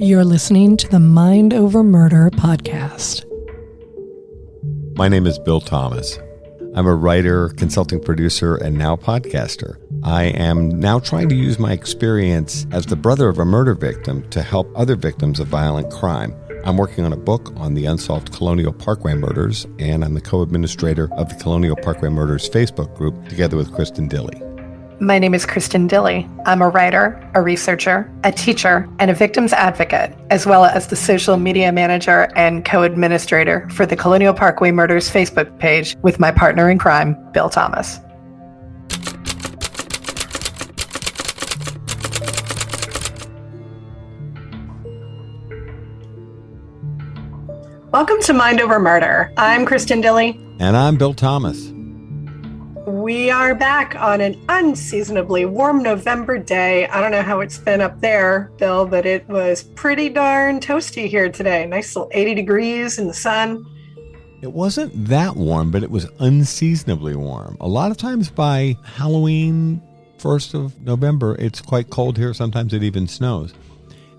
You're listening to the Mind Over Murder podcast. My name is Bill Thomas. I'm a writer, consulting producer, and now podcaster. I am now trying to use my experience as the brother of a murder victim to help other victims of violent crime. I'm working on a book on the unsolved Colonial Parkway murders, and I'm the co-administrator of the Colonial Parkway Murders Facebook group, together with Kristin Dilley. My name is Kristin Dilley. I'm a writer, a researcher, a teacher, and a victims advocate, as well as the social media manager and co-administrator for the Colonial Parkway Murders Facebook page with my partner in crime, Bill Thomas. Welcome to Mind Over Murder. I'm Kristin Dilley. And I'm Bill Thomas. We are back on an unseasonably warm November day. I don't know how it's been up there, Bill, but it was pretty darn toasty here today. Nice little 80 degrees in the sun. It wasn't that warm, but it was unseasonably warm. A lot of times by Halloween, 1st of November, it's quite cold here. Sometimes it even snows.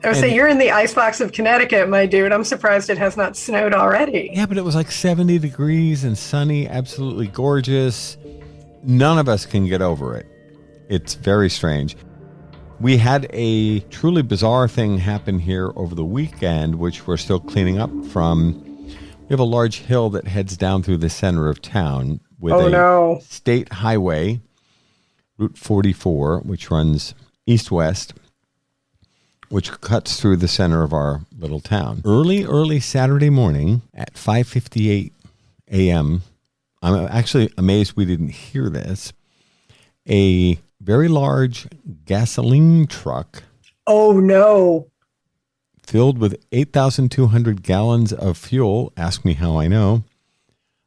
I would say you're in the icebox of Connecticut, my dude. I'm surprised it has not snowed already. Yeah, but it was like 70 degrees and sunny, absolutely gorgeous. None of us can get over it. It's very strange. We had a truly bizarre thing happen here over the weekend, which we're still cleaning up from. We have a large hill that heads down through the center of town with state highway, Route 44, which runs east-west, which cuts through the center of our little town. Early Saturday morning at 5:58 a.m., I'm actually amazed we didn't hear this. A very large gasoline truck. Oh, no. Filled with 8,200 gallons of fuel, ask me how I know,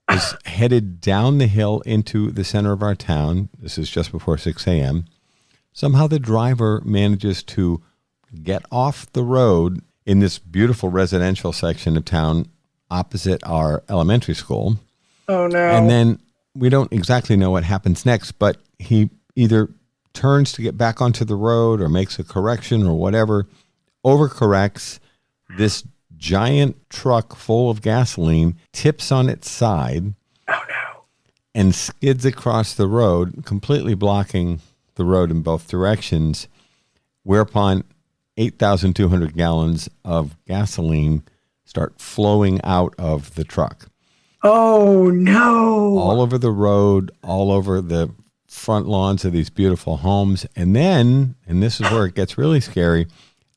was headed down the hill into the center of our town. This is just before 6 a.m. Somehow the driver manages to get off the road in this beautiful residential section of town opposite our elementary school. Oh, no. And then we don't exactly know what happens next, but he either turns to get back onto the road or makes a correction or whatever, overcorrects. This giant truck full of gasoline tips on its side. Oh, no. And skids across the road, completely blocking the road in both directions, whereupon 8,200 gallons of gasoline start flowing out of the truck. Oh, no. All over the road, all over the front lawns of these beautiful homes. And then, and this is where it gets really scary,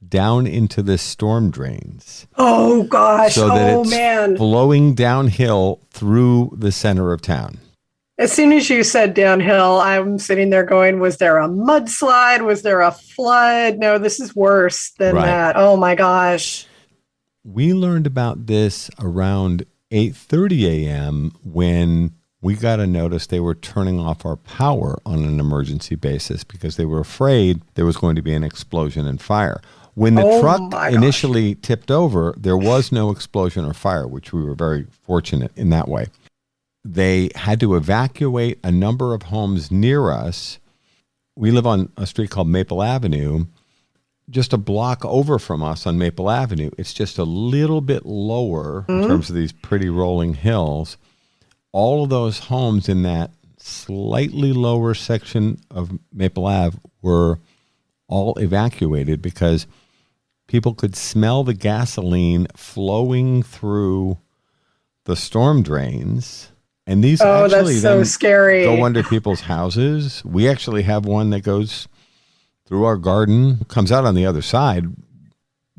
down into the storm drains. Oh, gosh. So that it's man. flowing downhill through the center of town. As soon as you said downhill, I'm sitting there going, was there a mudslide? Was there a flood? No, this is worse than that. Oh, my gosh. We learned about this around 8:30 a.m. when we got a notice they were turning off our power on an emergency basis because they were afraid there was going to be an explosion and fire. When the truck initially tipped over, there was no explosion or fire, which we were very fortunate in that way. They had to evacuate a number of homes near us. We live on a street called Maple Avenue. Just a block over from us on Maple Avenue. It's just a little bit lower in terms of these pretty rolling hills. All of those homes in that slightly lower section of Maple Ave were all evacuated because people could smell the gasoline flowing through the storm drains. And these actually that's so scary. Go under people's houses. We actually have one that goes through our garden, comes out on the other side.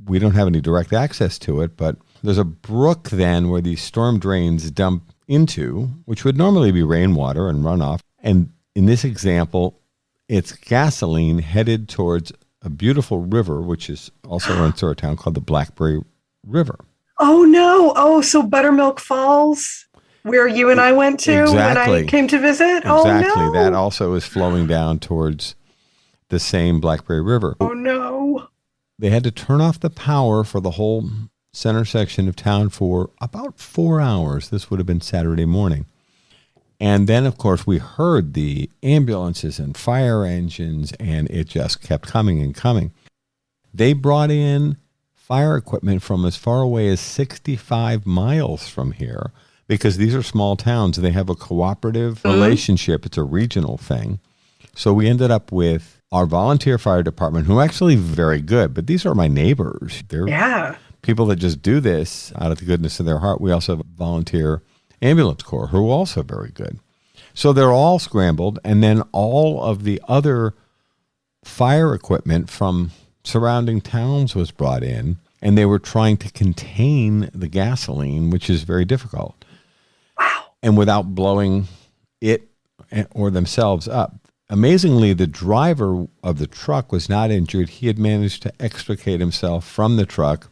We don't have any direct access to it, but there's a brook then where these storm drains dump into, which would normally be rainwater and runoff. And in this example, it's gasoline headed towards a beautiful river, which is also runs through our town, called the Blackberry River. Oh, no. Oh, so Buttermilk Falls, where you and I went to when I came to visit? Exactly. Oh, no. That also is flowing down towards the same Blackberry River. Oh, no. They had to turn off the power for the whole center section of town for about 4 hours. This would have been Saturday morning. And then, of course, we heard the ambulances and fire engines, and it just kept coming and coming. They brought in fire equipment from as far away as 65 miles from here, because these are small towns. They have a cooperative relationship. It's a regional thing. So we ended up with our volunteer fire department, who are actually very good, but these are my neighbors. They're people that just do this out of the goodness of their heart. We also have a volunteer ambulance corps who are also very good. So they're all scrambled, and then all of the other fire equipment from surrounding towns was brought in, and they were trying to contain the gasoline, which is very difficult. Wow. And without blowing it or themselves up. Amazingly, the driver of the truck was not injured. He had managed to extricate himself from the truck.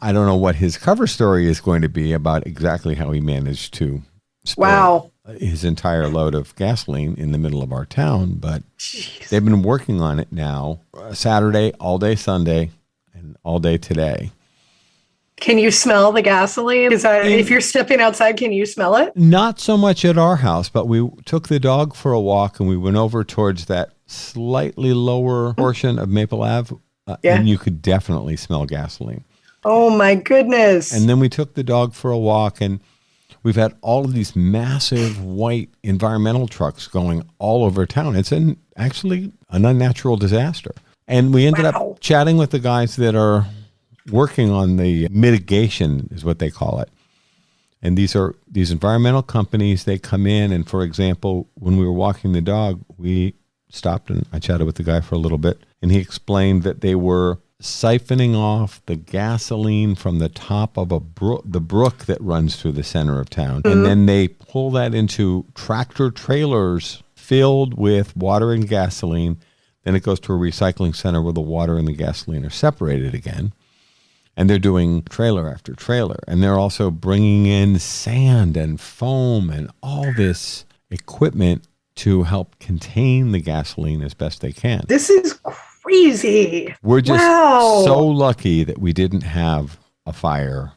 I don't know what his cover story is going to be about exactly how he managed to spill his entire load of gasoline in the middle of our town, but they've been working on it now, Saturday, all day Sunday, and all day today. Can you smell the gasoline? If you're stepping outside, can you smell it? Not so much at our house, but we took the dog for a walk and we went over towards that slightly lower portion of Maple Ave, and you could definitely smell gasoline. Oh my goodness. And then we took the dog for a walk, and we've had all of these massive white environmental trucks going all over town. It's actually an unnatural disaster. And we ended up chatting with the guys that are working on the mitigation, is what they call it. And these are these environmental companies. They come in, and for example, when we were walking the dog, we stopped and I chatted with the guy for a little bit, and he explained that they were siphoning off the gasoline from the top of the brook that runs through the center of town. And then they pull that into tractor trailers filled with water and gasoline. Then it goes to a recycling center where the water and the gasoline are separated again. And they're doing trailer after trailer. And they're also bringing in sand and foam and all this equipment to help contain the gasoline as best they can. This is crazy. We're just so lucky that we didn't have a fire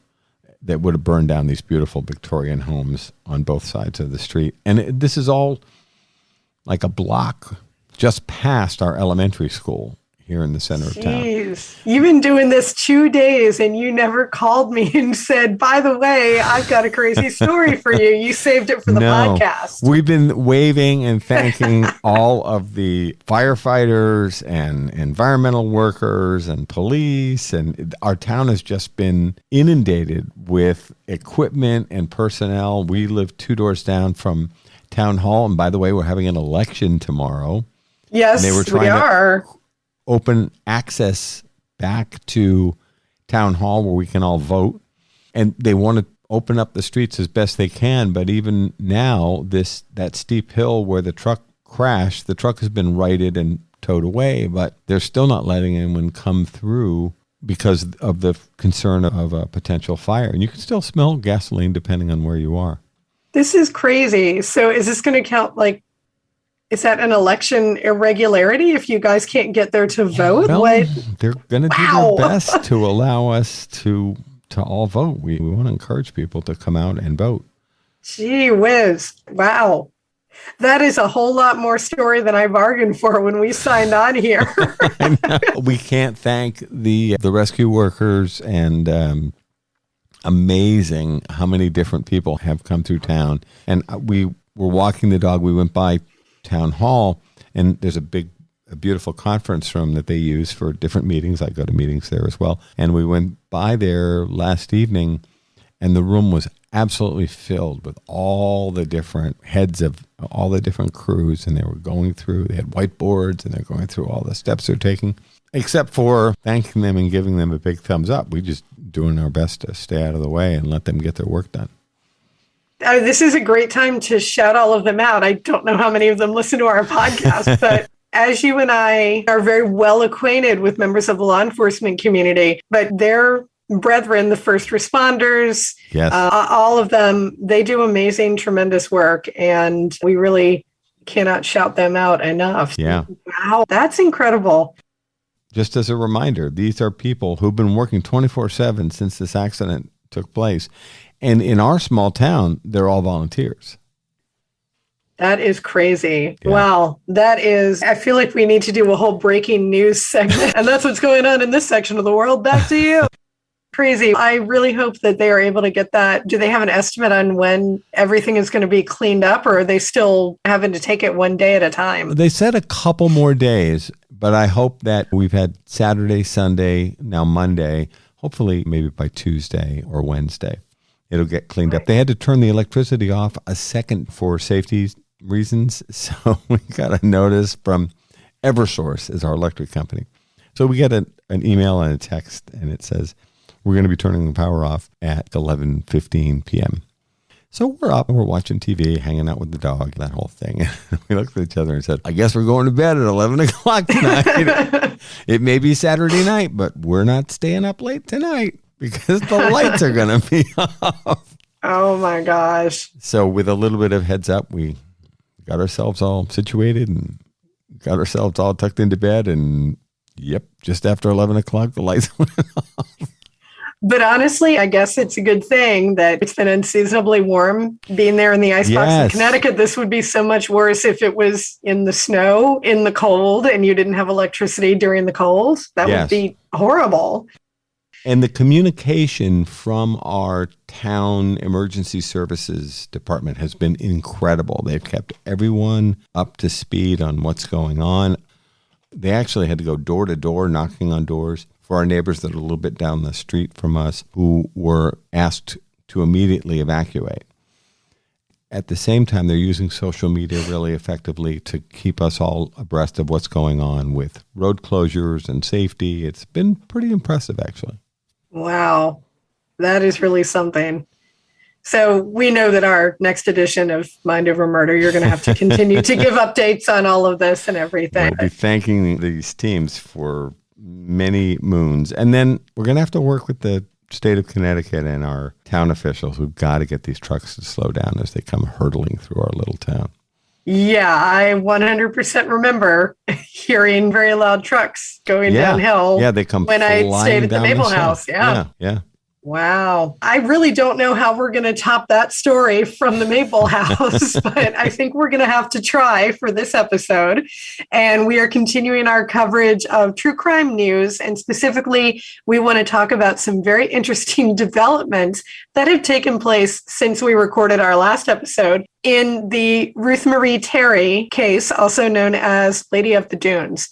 that would have burned down these beautiful Victorian homes on both sides of the street. And this is all like a block just past our elementary school here in the center of town. You've been doing this 2 days and you never called me and said, by the way, I've got a crazy story for you. You saved it for the podcast. We've been waving and thanking all of the firefighters and environmental workers and police. And our town has just been inundated with equipment and personnel. We live 2 doors down from town hall. And by the way, we're having an election tomorrow. Yes, we are. Open access back to town hall where we can all vote, and they want to open up the streets as best they can. But even now, that steep hill where the truck crashed, the truck has been righted and towed away, but they're still not letting anyone come through because of the concern of a potential fire. And you can still smell gasoline depending on where you are. This is crazy. So is this going to count is that an election irregularity if you guys can't get there to vote? Well, they're going to do their best to allow us to all vote. We want to encourage people to come out and vote. Gee whiz. Wow. That is a whole lot more story than I bargained for when we signed on here. I know. We can't thank the rescue workers, and amazing how many different people have come through town. And we were walking the dog. We went by town hall, and there's a beautiful conference room that they use for different meetings. I go to meetings there as well. And we went by there last evening, and the room was absolutely filled with all the different heads of all the different crews, and they were going through. They had whiteboards, and they're going through all the steps they're taking, except for thanking them and giving them a big thumbs up. We just doing our best to stay out of the way and let them get their work done. This is a great time to shout all of them out. I don't know how many of them listen to our podcast, but as you and I are very well acquainted with members of the law enforcement community, but their brethren, the first responders, all of them, they do amazing, tremendous work, and we really cannot shout them out enough. Yeah. Wow, that's incredible. Just as a reminder, these are people who've been working 24/7 since this accident took place. And in our small town, they're all volunteers. That is crazy. Yeah. Wow. I feel like we need to do a whole breaking news segment. And that's what's going on in this section of the world. Back to you. crazy. I really hope that they are able to get that. Do they have an estimate on when everything is going to be cleaned up, or are they still having to take it one day at a time? They said a couple more days, but I hope that we've had Saturday, Sunday, now Monday, hopefully maybe by Tuesday or Wednesday, it'll get cleaned up. They had to turn the electricity off a second for safety reasons. So we got a notice from Eversource, is our electric company. So we get an email and a text, and it says, we're going to be turning the power off at 11:15 p.m. So we're up and we're watching TV, hanging out with the dog, that whole thing. We looked at each other and said, I guess we're going to bed at 11 o'clock tonight. It may be Saturday night, but we're not staying up late tonight because the lights are going to be off. Oh my gosh. So with a little bit of heads up, we got ourselves all situated and got ourselves all tucked into bed, and yep, just after 11 o'clock, the lights went off. But honestly, I guess it's a good thing that it's been unseasonably warm being there in the icebox in Connecticut. This would be so much worse if it was in the snow, in the cold, and you didn't have electricity during the cold. That would be horrible. And the communication from our town emergency services department has been incredible. They've kept everyone up to speed on what's going on. They actually had to go door to door, knocking on doors for our neighbors that are a little bit down the street from us who were asked to immediately evacuate. At the same time, they're using social media really effectively to keep us all abreast of what's going on with road closures and safety. It's been pretty impressive, actually. Wow, that is really something. So we know that our next edition of Mind Over Murder, you're going to have to continue to give updates on all of this and everything. We'll be thanking these teams for many moons. And then we're going to have to work with the state of Connecticut and our town officials who've got to get these trucks to slow down as they come hurtling through our little town. Yeah, I 100% remember hearing very loud trucks going downhill. Yeah, they come when I stayed at the Maple House. Yeah. Wow. I really don't know how we're going to top that story from the Maple House, but I think we're going to have to try for this episode. And we are continuing our coverage of true crime news. And specifically, we want to talk about some very interesting developments that have taken place since we recorded our last episode in the Ruth Marie Terry case, also known as Lady of the Dunes.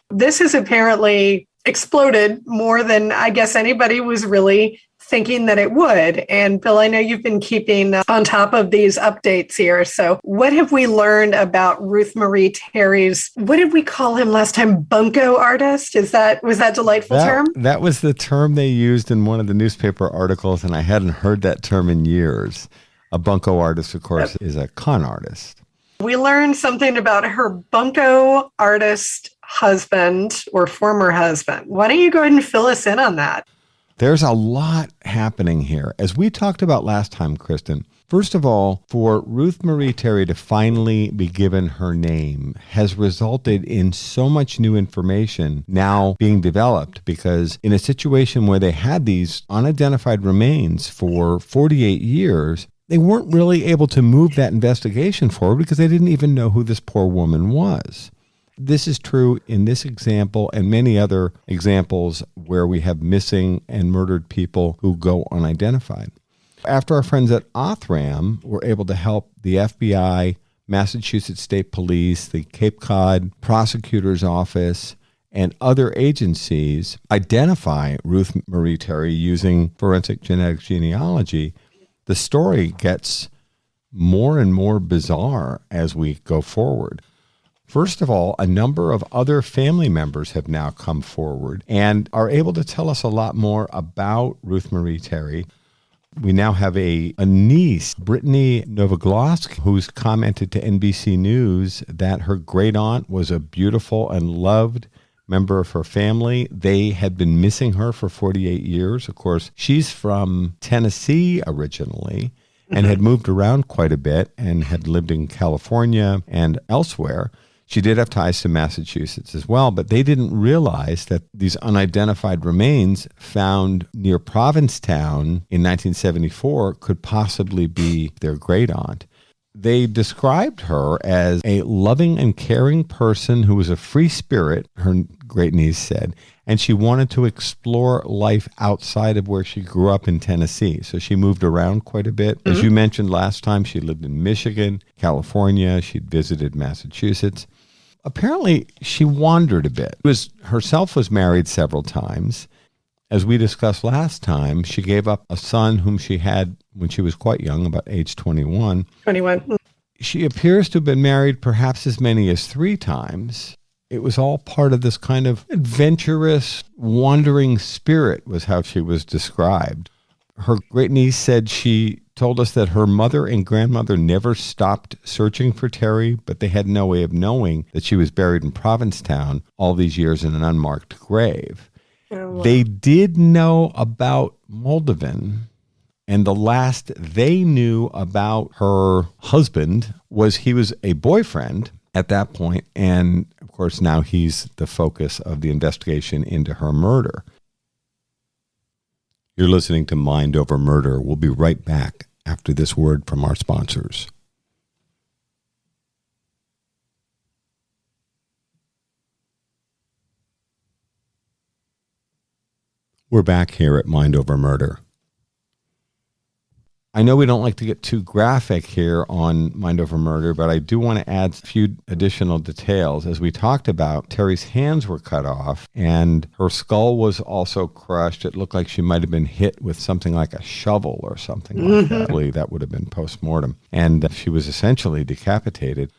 This has apparently exploded more than I guess anybody was really thinking that it would. And Bill, I know you've been keeping on top of these updates here. So what have we learned about Ruth Marie Terry's, what did we call him last time? Bunko artist? Was that delightful term? That was the term they used in one of the newspaper articles, and I hadn't heard that term in years. A bunko artist, of course, is a con artist. We learned something about her bunko artist husband or former husband. Why don't you go ahead and fill us in on that? There's a lot happening here. As we talked about last time, Kristin, first of all, for Ruth Marie Terry to finally be given her name has resulted in so much new information now being developed, because in a situation where they had these unidentified remains for 48 years, they weren't really able to move that investigation forward because they didn't even know who this poor woman was. This is true in this example and many other examples where we have missing and murdered people who go unidentified. After our friends at Othram were able to help the FBI, Massachusetts State Police, the Cape Cod Prosecutor's Office, and other agencies identify Ruth Marie Terry using forensic genetic genealogy, the story gets more and more bizarre as we go forward. First of all, a number of other family members have now come forward and are able to tell us a lot more about Ruth Marie Terry. We now have a niece, Brittany Novoglosk, who's commented to NBC News that her great aunt was a beautiful and loved member of her family. They had been missing her for 48 years. Of course, she's from Tennessee originally and had moved around quite a bit and had lived in California and elsewhere. She did have ties to Massachusetts as well, but they didn't realize that these unidentified remains found near Provincetown in 1974 could possibly be their great aunt. they described her as a loving and caring person who was a free spirit, her great niece said, and she wanted to explore life outside of where she grew up in Tennessee. So she moved around quite a bit. As you mentioned last time, she lived in Michigan, California. She'd visited Massachusetts. Apparently, she wandered a bit. Herself was married several times. As we discussed last time, she gave up a son whom she had when she was quite young, about age 21. 21. She appears to have been married perhaps as many as 3 times. It was all part of this kind of adventurous, wandering spirit was how she was described. Her great niece said she told us that her mother and grandmother never stopped searching for Terry, but they had no way of knowing that she was buried in Provincetown all these years in an unmarked grave. Oh, wow. They did know about Maldevin, and the last they knew about her husband was he was a boyfriend at that point, and of course now he's the focus of the investigation into her murder. You're listening to Mind Over Murder. We'll be right back after this word from our sponsors. We're back here at Mind Over Murder. I know we don't like to get too graphic here on Mind Over Murder, but I do want to add a few additional details. As we talked about, Terry's hands were cut off and her skull was also crushed. It looked like she might have been hit with something like a shovel or something like that. I believe that would have been post-mortem. And she was essentially decapitated.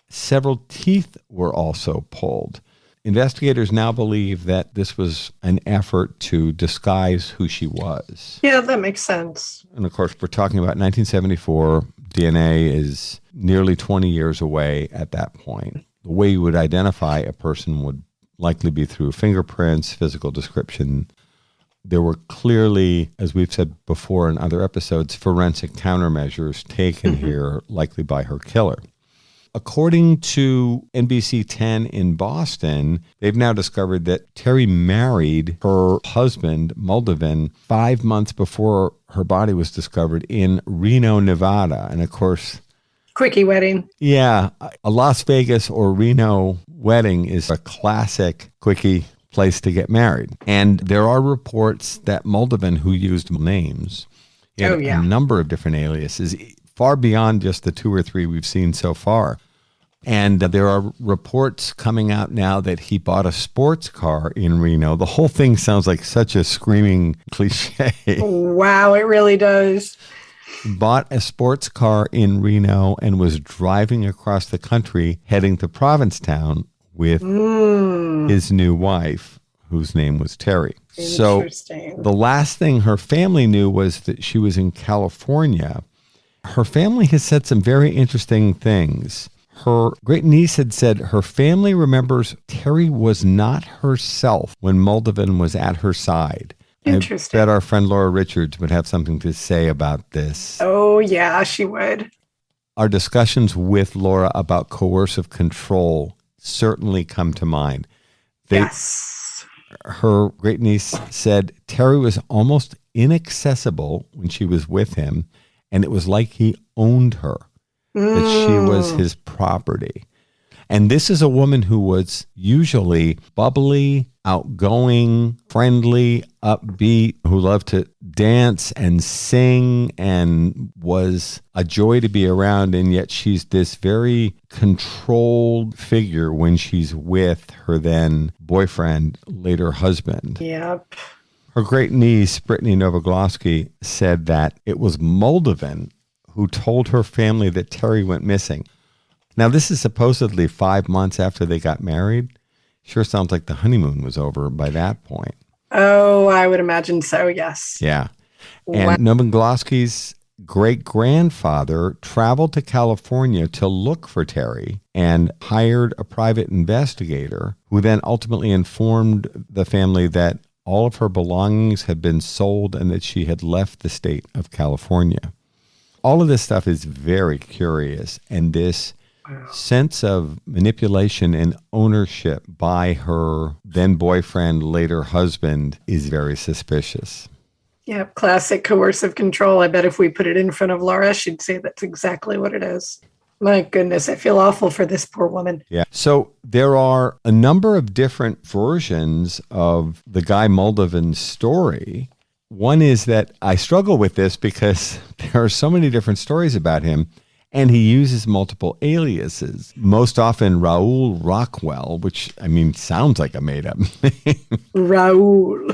Several teeth were also pulled. Investigators now believe that this was an effort to disguise who she was. Yeah, that makes sense. And of course, we're talking about 1974. DNA is nearly 20 years away at that point. The way you would identify a person would likely be through fingerprints, physical description. There were clearly, as we've said before in other episodes, forensic countermeasures taken here, likely by her killer. According to NBC 10 in Boston, they've now discovered that Terry married her husband, Maldevin, 5 months before her body was discovered in Reno, Nevada. And of course, Quickie wedding. Yeah, a Las Vegas or Reno wedding is a classic quickie place to get married. And there are reports that Maldevin, who used names, he had a number of different aliases, far beyond just the 2 or 3 we've seen so far. And there are reports coming out now that he bought a sports car in Reno. The whole thing sounds like such a screaming cliche. Wow, it really does. Bought a sports car in Reno and was driving across the country heading to Provincetown with his new wife, whose name was Terry. So the last thing her family knew was that she was in California. Her family has said some very interesting things. Her great niece had said her family remembers Terry was not herself when Maldevin was at her side. Interesting. I bet our friend Laura Richards would have something to say about this. Oh, yeah, she would. Our discussions with Laura about coercive control certainly come to mind. Yes. Her great niece said Terry was almost inaccessible when she was with him, and it was like he owned her, that she was his property. And this is a woman who was usually bubbly, outgoing, friendly, upbeat, who loved to dance and sing and was a joy to be around. And yet she's this very controlled figure when she's with her then boyfriend, later husband. Yep. Her great niece, Brittany Novogloski, said that it was Maldevin who told her family that Terry went missing. Now, this is supposedly 5 months after they got married. Sure sounds like the honeymoon was over by that point. Oh, I would imagine so, yes. Yeah. And Novogloski's great-grandfather traveled to California to look for Terry and hired a private investigator who then ultimately informed the family that all of her belongings had been sold and that she had left the state of California. All of this stuff is very curious, and this sense of manipulation and ownership by her then boyfriend, later husband, is very suspicious. Yeah, classic coercive control. I bet if we put it in front of Laura, she'd say that's exactly what it is. My goodness, I feel awful for this poor woman. Yeah. So there are a number of different versions of the Guy Maldevin story. One is that I struggle with this because there are so many different stories about him, and he uses multiple aliases, most often Raoul Rockwell, which, I mean, sounds like a made-up name. Raoul.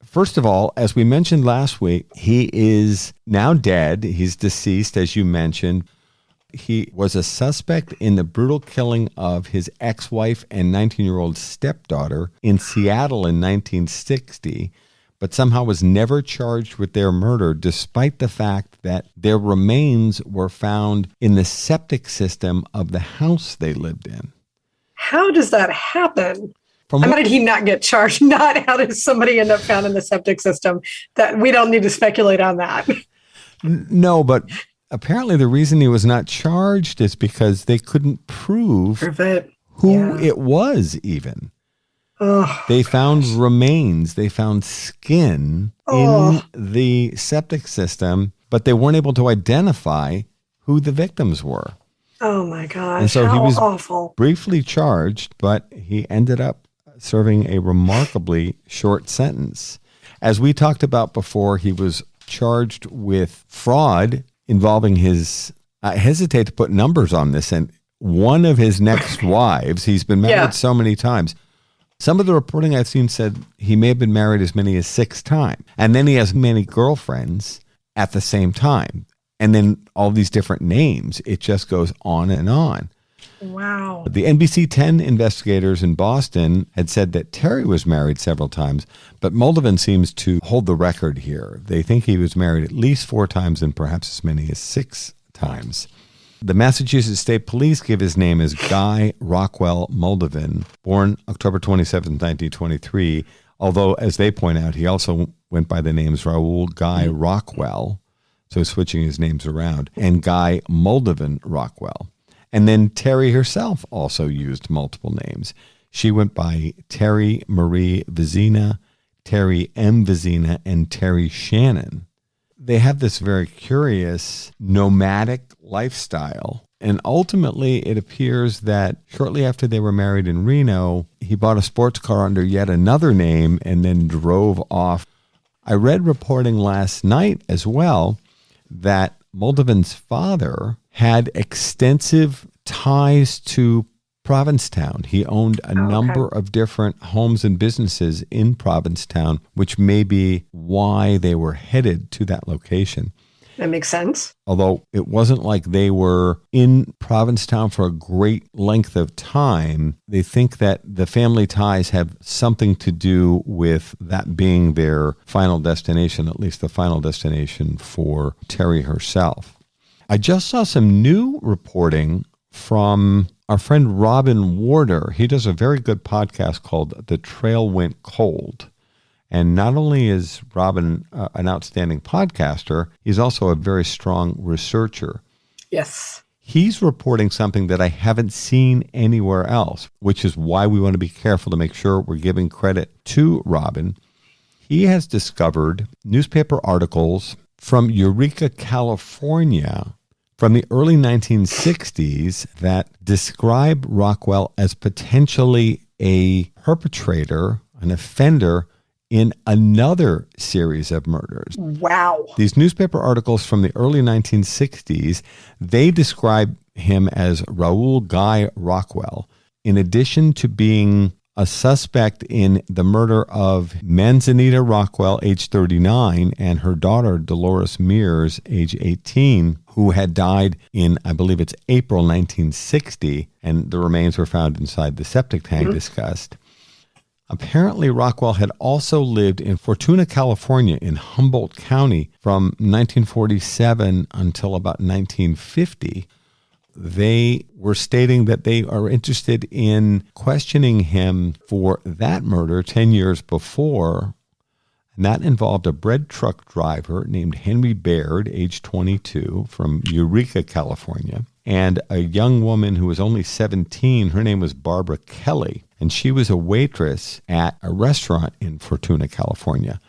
First of all, as we mentioned last week, he is now dead. He's deceased, as you mentioned. He was a suspect in the brutal killing of his ex-wife and 19-year-old stepdaughter in Seattle in 1960, but somehow was never charged with their murder, despite the fact that their remains were found in the septic system of the house they lived in. How does that happen? How did he not get charged? Not how did somebody end up found in the septic system? That we don't need to speculate on that. No, but apparently the reason he was not charged is because they couldn't prove who it was even. Ugh. They found remains, they found skin in the septic system, but they weren't able to identify who the victims were. Oh my gosh, and so how he was awful. Briefly charged, but he ended up serving a remarkably short sentence. As we talked about before, he was charged with fraud involving his, I hesitate to put numbers on this, and one of his next wives. He's been married so many times. Some of the reporting I've seen said he may have been married as many as 6 times. And then he has many girlfriends at the same time. And then all these different names. It just goes on and on. Wow. The NBC 10 investigators in Boston had said that Terry was married several times, but Maldevin seems to hold the record here. They think he was married at least 4 times and perhaps as many as 6 times. The Massachusetts State Police give his name as Guy Rockwell Maldevin, born October 27, 1923, although, as they point out, he also went by the names Raoul Guy Rockwell, so switching his names around, and Guy Maldevin Rockwell. And then Terry herself also used multiple names. She went by Terry Marie Vizina, Terry M. Vizina, and Terry Shannon. They have this very curious nomadic lifestyle. And ultimately, it appears that shortly after they were married in Reno, he bought a sports car under yet another name and then drove off. I read reporting last night as well that Maldevin's father had extensive ties to Provincetown. He owned a number of different homes and businesses in Provincetown, which may be why they were headed to that location. That makes sense. Although it wasn't like they were in Provincetown for a great length of time, they think that the family ties have something to do with that being their final destination, at least the final destination for Terry herself. I just saw some new reporting from our friend Robin Warder. He does a very good podcast called The Trail Went Cold. And not only is Robin an outstanding podcaster, he's also a very strong researcher. Yes. He's reporting something that I haven't seen anywhere else, which is why we want to be careful to make sure we're giving credit to Robin. He has discovered newspaper articles from Eureka, California, from the early 1960s that describe Rockwell as potentially a perpetrator, an offender in another series of murders. Wow. These newspaper articles from the early 1960s, they describe him as Raoul Guy Rockwell. In addition to being a suspect in the murder of Manzanita Rockwell, age 39, and her daughter, Dolores Mears, age 18, who had died in, I believe it's April 1960, and the remains were found inside the septic tank discussed. Apparently, Rockwell had also lived in Fortuna, California, in Humboldt County from 1947 until about 1950. They were stating that they are interested in questioning him for that murder 10 years before, and that involved a bread truck driver named Henry Baird, age 22, from Eureka, California, and a young woman who was only 17. Her name was Barbara Kelly, and she was a waitress at a restaurant in Fortuna, California.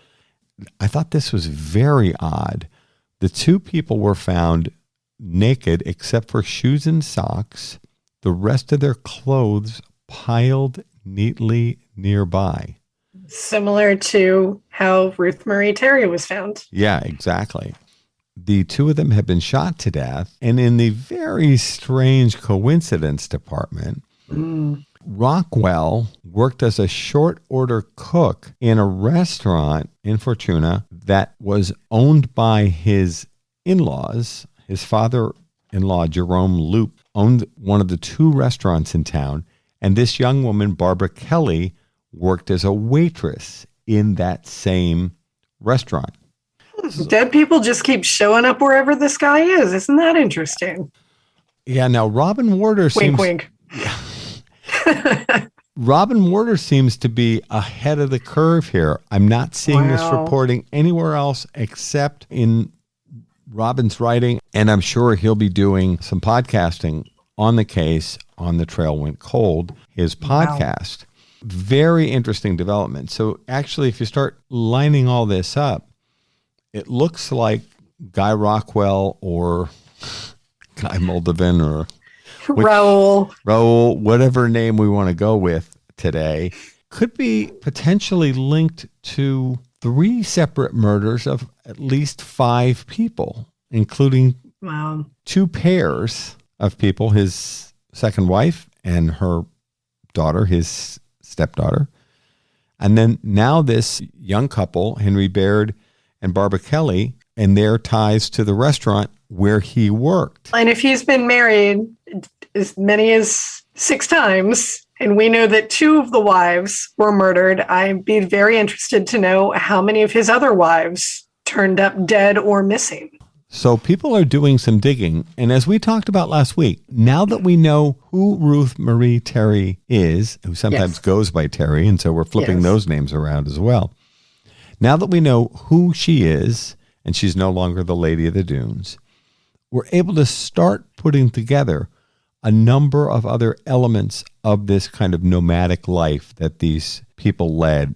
I thought this was very odd. The two people were found naked except for shoes and socks. The rest of their clothes piled neatly nearby. Similar to how Ruth Marie Terry was found. Yeah, exactly. The two of them had been shot to death. And in the very strange coincidence department, Rockwell worked as a short order cook in a restaurant in Fortuna that was owned by his in-laws. His father-in-law, Jerome Loop, owned one of the two restaurants in town. And this young woman, Barbara Kelly, worked as a waitress in that same restaurant. Dead people just keep showing up wherever this guy is. Isn't that interesting? Yeah, now Robin Warder seems... Wink. Robin Warder seems to be ahead of the curve here. I'm not seeing this reporting anywhere else except in Robin's writing, and I'm sure he'll be doing some podcasting on the case on The Trail Went Cold, his podcast. Wow. Very interesting development. So actually, if you start lining all this up, it looks like Guy Rockwell or Guy Maldevin or Raoul, whatever name we want to go with today, could be potentially linked to 3 separate murders of at least 5 people, including 2 pairs of people, his second wife and her daughter, his stepdaughter. And then now this young couple, Henry Baird and Barbara Kelly, and their ties to the restaurant where he worked. And if he's been married as many as 6 times, and we know that 2 of the wives were murdered, I'd be very interested to know how many of his other wives turned up dead or missing. So people are doing some digging. And as we talked about last week, now that we know who Ruth Marie Terry is, who sometimes goes by Terry, and so we're flipping those names around as well. Now that we know who she is, and she's no longer the Lady of the Dunes, we're able to start putting together a number of other elements of this kind of nomadic life that these people led.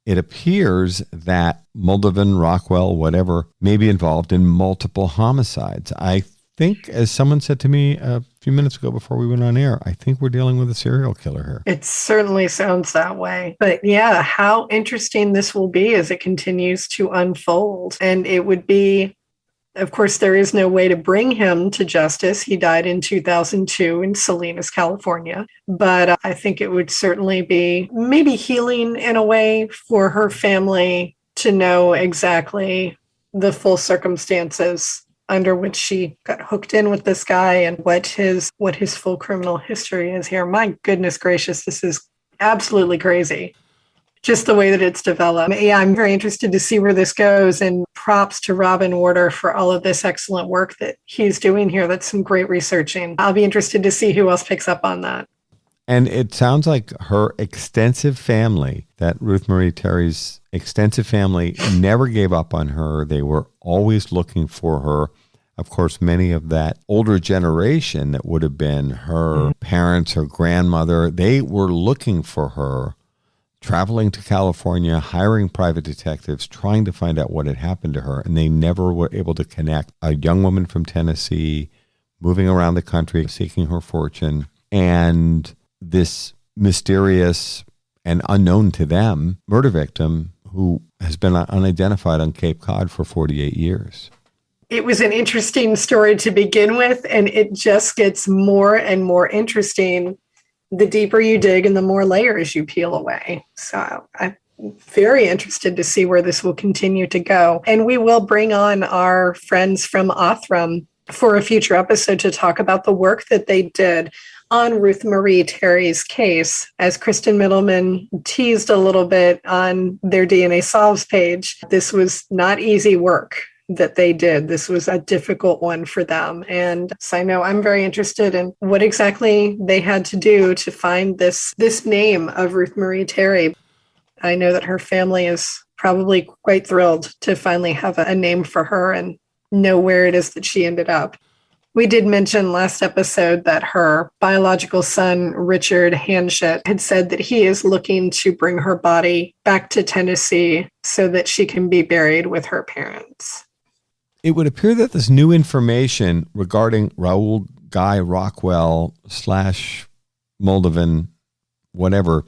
It appears that Maldevin, Rockwell, whatever, may be involved in multiple homicides. I think, as someone said to me a few minutes ago before we went on air, I think we're dealing with a serial killer here. It certainly sounds that way. But yeah, how interesting this will be as it continues to unfold. And it would be, of course, there is no way to bring him to justice. He died in 2002 in Salinas, California. But I think it would certainly be maybe healing in a way for her family to know exactly the full circumstances under which she got hooked in with this guy and what his full criminal history is here. My goodness gracious, this is absolutely crazy. Just the way that it's developed. Yeah, I'm very interested to see where this goes, and props to Robin Warder for all of this excellent work that he's doing here. That's some great researching. I'll be interested to see who else picks up on that. And it sounds like her extensive family, that Ruth Marie Terry's extensive family, never gave up on her. They were always looking for her. Of course, many of that older generation that would have been her parents, her grandmother, they were looking for her, traveling to California, hiring private detectives, trying to find out what had happened to her. And they never were able to connect a young woman from Tennessee, moving around the country, seeking her fortune, and this mysterious and unknown to them murder victim who has been unidentified on Cape Cod for 48 years. It was an interesting story to begin with, and it just gets more and more interesting the deeper you dig and the more layers you peel away. So I'm very interested to see where this will continue to go. And we will bring on our friends from Othram for a future episode to talk about the work that they did on Ruth Marie Terry's case. As Kristin Middleman teased a little bit on their DNA Solves page, this was not easy work that they did. This was a difficult one for them. And so I know I'm very interested in what exactly they had to do to find this name of Ruth Marie Terry. I know that her family is probably quite thrilled to finally have a name for her and know where it is that she ended up. We did mention last episode that her biological son, Richard Hanchett, had said that he is looking to bring her body back to Tennessee so that she can be buried with her parents. It would appear that this new information regarding Raoul Guy Rockwell / Maldevin, whatever,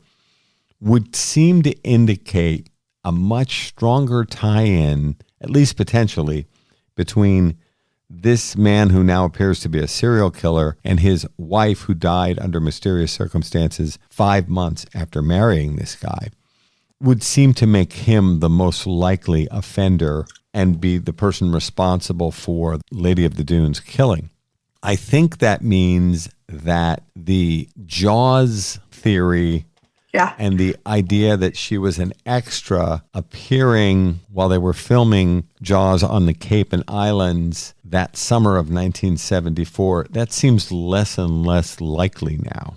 would seem to indicate a much stronger tie-in, at least potentially, between this man who now appears to be a serial killer and his wife who died under mysterious circumstances 5 months after marrying this guy. Would seem to make him the most likely offender and be the person responsible for Lady of the Dunes killing. I think that means that the Jaws theory and the idea that she was an extra appearing while they were filming Jaws on the Cape and Islands that summer of 1974, that seems less and less likely now.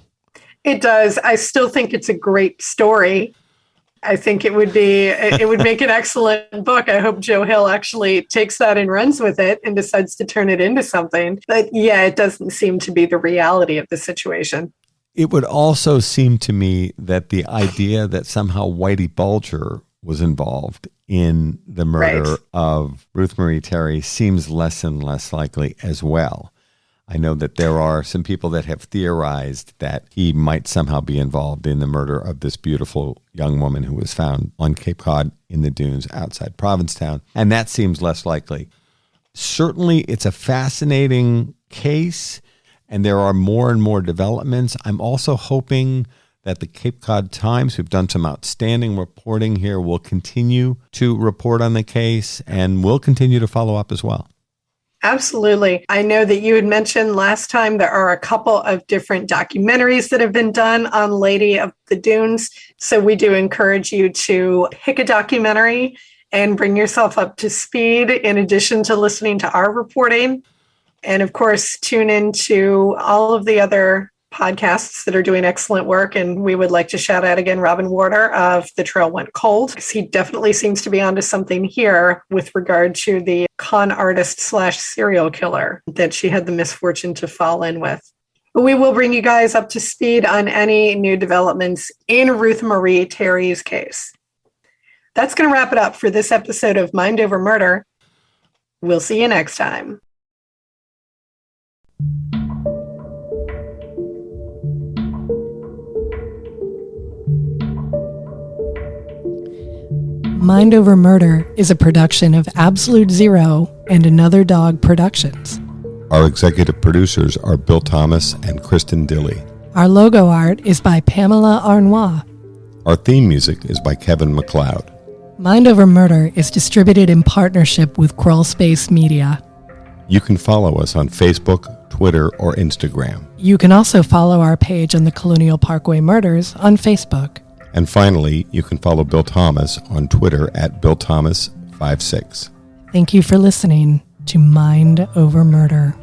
It does. I still think it's a great story. I think it would make an excellent book. I hope Joe Hill actually takes that and runs with it and decides to turn it into something. But yeah, it doesn't seem to be the reality of the situation. It would also seem to me that the idea that somehow Whitey Bulger was involved in the murder of Ruth Marie Terry seems less and less likely as well. I know that there are some people that have theorized that he might somehow be involved in the murder of this beautiful young woman who was found on Cape Cod in the dunes outside Provincetown, and that seems less likely. Certainly, it's a fascinating case, and there are more and more developments. I'm also hoping that the Cape Cod Times, who've done some outstanding reporting here, will continue to report on the case, and will continue to follow up as well. Absolutely. I know that you had mentioned last time there are a couple of different documentaries that have been done on Lady of the Dunes. So we do encourage you to pick a documentary and bring yourself up to speed in addition to listening to our reporting. And of course, tune into all of the other podcasts that are doing excellent work. And we would like to shout out again Robin Warder of The Trail Went Cold, because he definitely seems to be onto something here with regard to the con artist / serial killer that she had the misfortune to fall in with. We will bring you guys up to speed on any new developments in Ruth Marie Terry's case. That's going to wrap it up for this episode of Mind Over Murder. We'll see you next time. Mind Over Murder is a production of Absolute Zero and Another Dog Productions. Our executive producers are Bill Thomas and Kristin Dilley. Our logo art is by Pamela Arnois. Our theme music is by Kevin MacLeod. Mind Over Murder is distributed in partnership with Crawl Space Media. You can follow us on Facebook, Twitter, or Instagram. You can also follow our page on the Colonial Parkway Murders on Facebook. And finally, you can follow Bill Thomas on Twitter at BillThomas56. Thank you for listening to Mind Over Murder.